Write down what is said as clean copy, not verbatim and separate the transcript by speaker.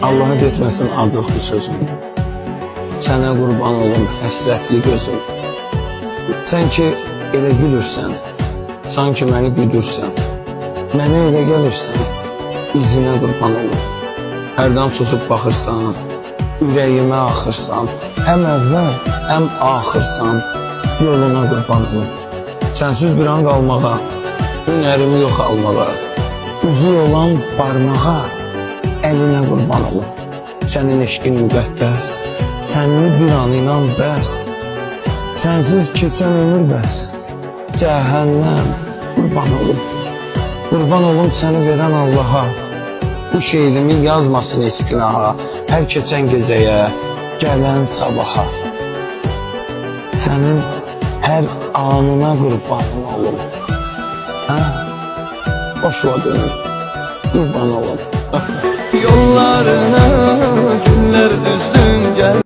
Speaker 1: Allaha getməsin acıq bu sözüm. Sənə qurban olum həsrətli gözüm. Sən ki elə gülürsən, sanki məni güdürsən. Mənə elə gəlirsən, izinə qurban olum. Hərdən susub baxırsan, ürəyimə axırsan. Həm əvvəl, həm axırsan, yoluna qurban olum. Sənsiz bir an qalmağa, hünərimi yox almağa, üzü olan barmağa, əlinə qurban olum. Sənin eşqin müqəddəs, sənini bir an inan bəs. Sənsiz keçən ömür bəs, cəhənnəm qurban olum. Qurban olum səni verən Allaha, bu şeirimi yazmasın heç günaha, hər keçən gecəyə, gələn sabaha. Sənin hər anına qurban olum. Boşla dönüm, qurban olum.
Speaker 2: Yollarına günler düzdüm gel.